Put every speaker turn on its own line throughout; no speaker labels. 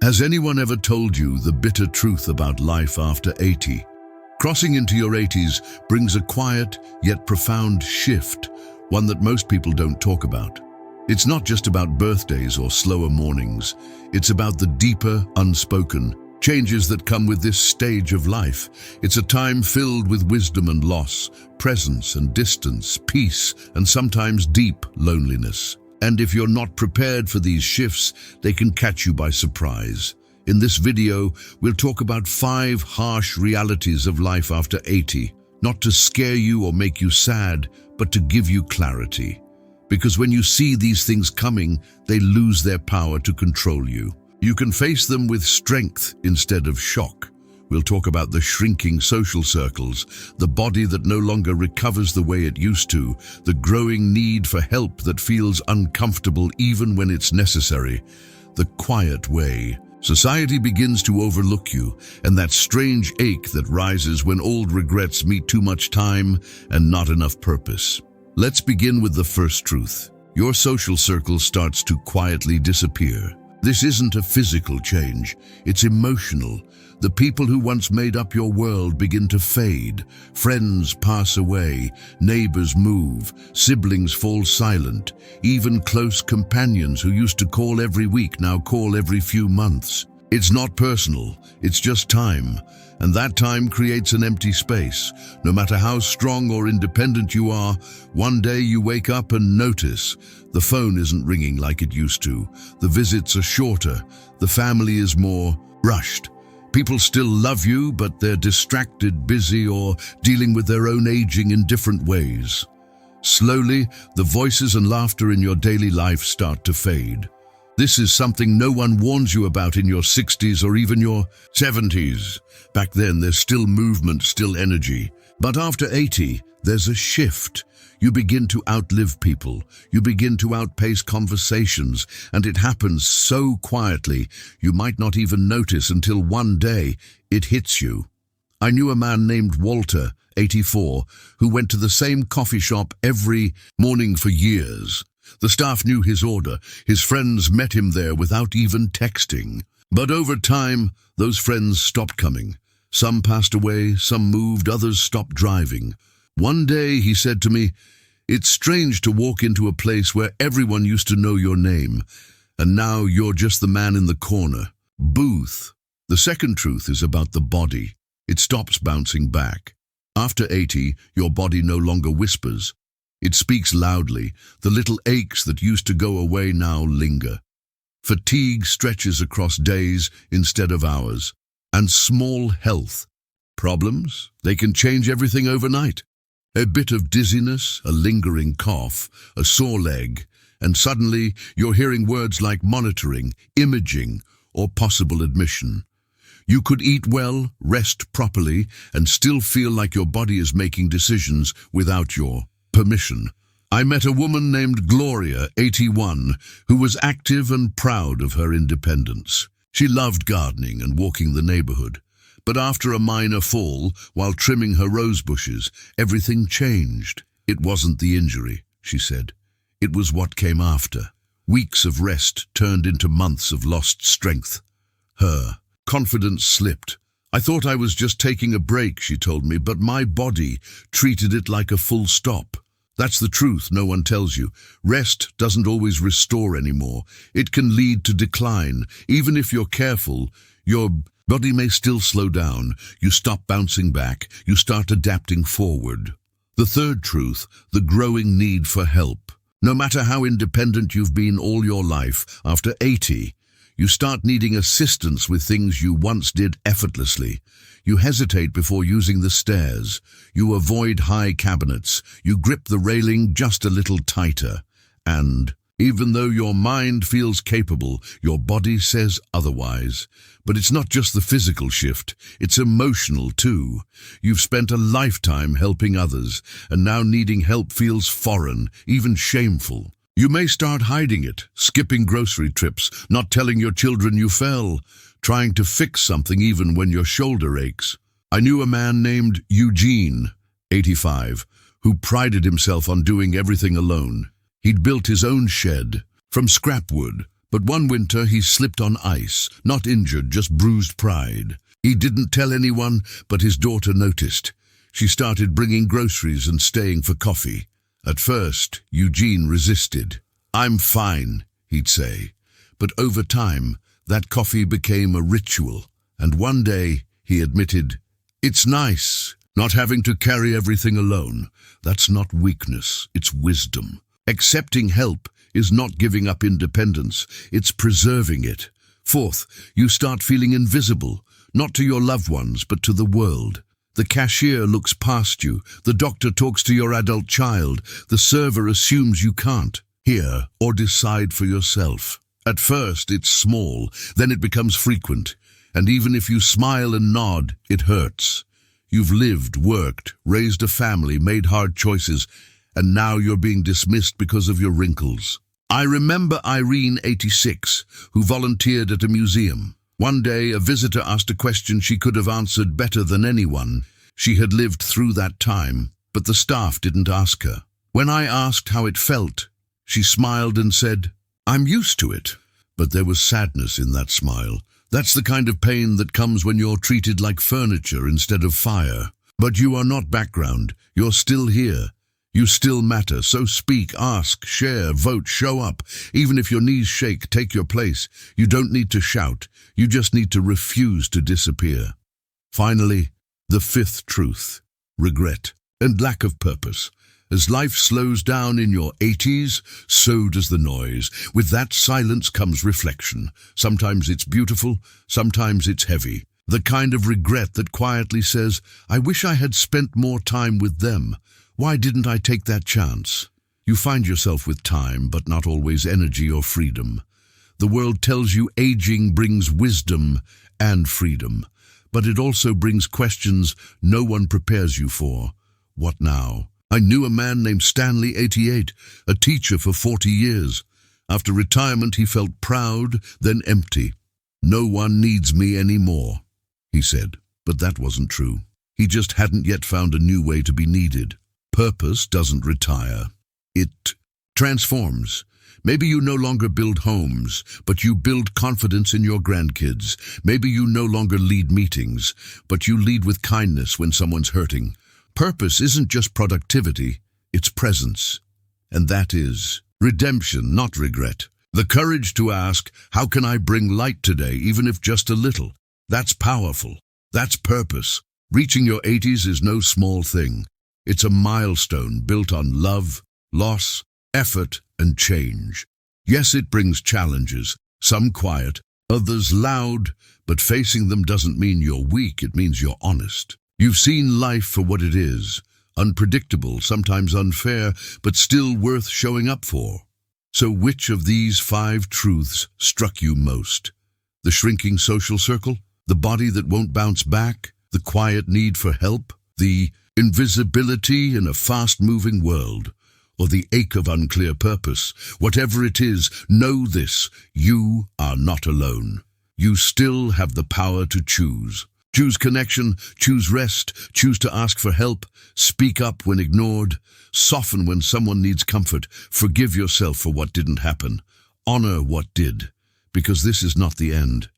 Has anyone ever told you the bitter truth about life after 80? Crossing into your 80s brings a quiet yet profound shift, one that most people don't talk about. It's not just about birthdays or slower mornings. It's about the deeper, unspoken changes that come with this stage of life. It's a time filled with wisdom and loss, presence and distance, peace and sometimes deep loneliness. And if you're not prepared for these shifts, they can catch you by surprise. In this video, we'll talk about 5 harsh realities of life after 80, not to scare you or make you sad, but to give you clarity. Because when you see these things coming, they lose their power to control you. You can face them with strength instead of shock. We'll talk about the shrinking social circles, the body that no longer recovers the way it used to, the growing need for help that feels uncomfortable even when it's necessary, the quiet way. Society begins to overlook you, and that strange ache that rises when old regrets meet too much time and not enough purpose. Let's begin with the first truth. Your social circle starts to quietly disappear. This isn't a physical change, it's emotional. The people who once made up your world begin to fade. Friends pass away, neighbors move, siblings fall silent. Even close companions who used to call every week now call every few months. It's not personal, it's just time. And that time creates an empty space. No matter how strong or independent you are, one day you wake up and notice the phone isn't ringing like it used to. The visits are shorter. The family is more rushed. People still love you, but they're distracted, busy, or dealing with their own aging in different ways. Slowly, the voices and laughter in your daily life start to fade. This is something no one warns you about in your 60s or even your 70s. Back then, there's still movement, still energy. But after 80, there's a shift. You begin to outlive people. You begin to outpace conversations, and it happens so quietly, you might not even notice until one day it hits you. I knew a man named Walter, 84, who went to the same coffee shop every morning for years. The staff knew his order. His friends met him there without even texting. But over time, those friends stopped coming. Some passed away, some moved, others stopped driving. One day he said to me, "It's strange to walk into a place where everyone used to know your name, and now you're just the man in the corner." Booth. The second truth is about the body. It stops bouncing back. After 80, your body no longer whispers. It speaks loudly. The little aches that used to go away now linger. Fatigue stretches across days instead of hours. And small health problems, they can change everything overnight. A bit of dizziness, a lingering cough, a sore leg, and suddenly you're hearing words like monitoring, imaging, or possible admission. You could eat well, rest properly, and still feel like your body is making decisions without your permission. I met a woman named Gloria, 81, who was active and proud of her independence. She loved gardening and walking the neighborhood. But after a minor fall, while trimming her rose bushes, everything changed. It wasn't the injury, she said. It was what came after. Weeks of rest turned into months of lost strength. Her confidence slipped. "I thought I was just taking a break," she told me, "but my body treated it like a full stop." That's the truth no one tells you. Rest doesn't always restore anymore. It can lead to decline. Even if you're careful, your body may still slow down. You stop bouncing back. You start adapting forward. The third truth, the growing need for help. No matter how independent you've been all your life, after 80, you start needing assistance with things you once did effortlessly. You hesitate before using the stairs. You avoid high cabinets. You grip the railing just a little tighter. And even though your mind feels capable, your body says otherwise. But it's not just the physical shift, it's emotional too. You've spent a lifetime helping others, and now needing help feels foreign, even shameful. You may start hiding it, skipping grocery trips, not telling your children you fell, trying to fix something even when your shoulder aches. I knew a man named Eugene, 85, who prided himself on doing everything alone. He'd built his own shed from scrap wood, But one winter he slipped on ice, not injured, just bruised pride. He didn't tell anyone, but his daughter noticed. She started bringing groceries and staying for coffee. At first, Eugene resisted. "I'm fine," he'd say. But over time, that coffee became a ritual. And one day, he admitted, "It's nice, not having to carry everything alone. That's not weakness, it's wisdom. Accepting help is not giving up independence, it's preserving it." Fourth, you start feeling invisible, not to your loved ones, but to the world. The cashier looks past you, the doctor talks to your adult child, the server assumes you can't hear or decide for yourself. At first, it's small, then it becomes frequent. And even if you smile and nod, it hurts. You've lived, worked, raised a family, made hard choices, and now you're being dismissed because of your wrinkles. I remember Irene, 86, who volunteered at a museum. One day, a visitor asked a question she could have answered better than anyone. She had lived through that time, but the staff didn't ask her. When I asked how it felt, she smiled and said, "I'm used to it." But there was sadness in that smile. That's the kind of pain that comes when you're treated like furniture instead of fire. But you are not background. You're still here. You still matter. So speak, ask, share, vote, show up. Even if your knees shake, take your place. You don't need to shout. You just need to refuse to disappear. Finally, the fifth truth: regret and lack of purpose. As life slows down in your 80s, so does the noise. With that silence comes reflection. Sometimes it's beautiful, sometimes it's heavy. The kind of regret that quietly says, "I wish I had spent more time with them. Why didn't I take that chance?" You find yourself with time, but not always energy or freedom. The world tells you aging brings wisdom and freedom, but it also brings questions no one prepares you for. What now? I knew a man named Stanley, 88, a teacher for 40 years. After retirement, he felt proud, then empty. "No one needs me anymore," he said. But that wasn't true. He just hadn't yet found a new way to be needed. Purpose doesn't retire. It transforms. Maybe you no longer build homes, but you build confidence in your grandkids. Maybe you no longer lead meetings, but you lead with kindness when someone's hurting. Purpose isn't just productivity, it's presence. And that is redemption, not regret. The courage to ask, how can I bring light today, even if just a little? That's powerful. That's purpose. Reaching your 80s is no small thing. It's a milestone built on love, loss, effort, and change. Yes, it brings challenges, some quiet, others loud, but facing them doesn't mean you're weak, it means you're honest. You've seen life for what it is, unpredictable, sometimes unfair, but still worth showing up for. So which of these 5 truths struck you most? The shrinking social circle? The body that won't bounce back? The quiet need for help? The invisibility in a fast-moving world? Or the ache of unclear purpose? Whatever it is, know this: you are not alone. You still have the power to choose. Choose connection, choose rest, choose to ask for help, speak up when ignored, soften when someone needs comfort, forgive yourself for what didn't happen, honor what did, because this is not the end.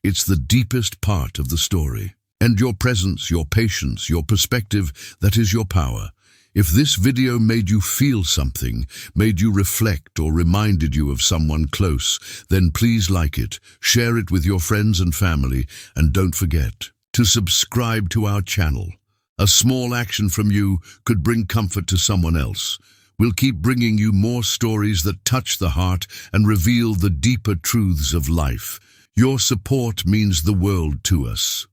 It's the deepest part of the story. And your presence, your patience, your perspective, that is your power. If this video made you feel something, made you reflect, or reminded you of someone close, then please like it, share it with your friends and family, and don't forget to subscribe to our channel. A small action from you could bring comfort to someone else. We'll keep bringing you more stories that touch the heart and reveal the deeper truths of life. Your support means the world to us.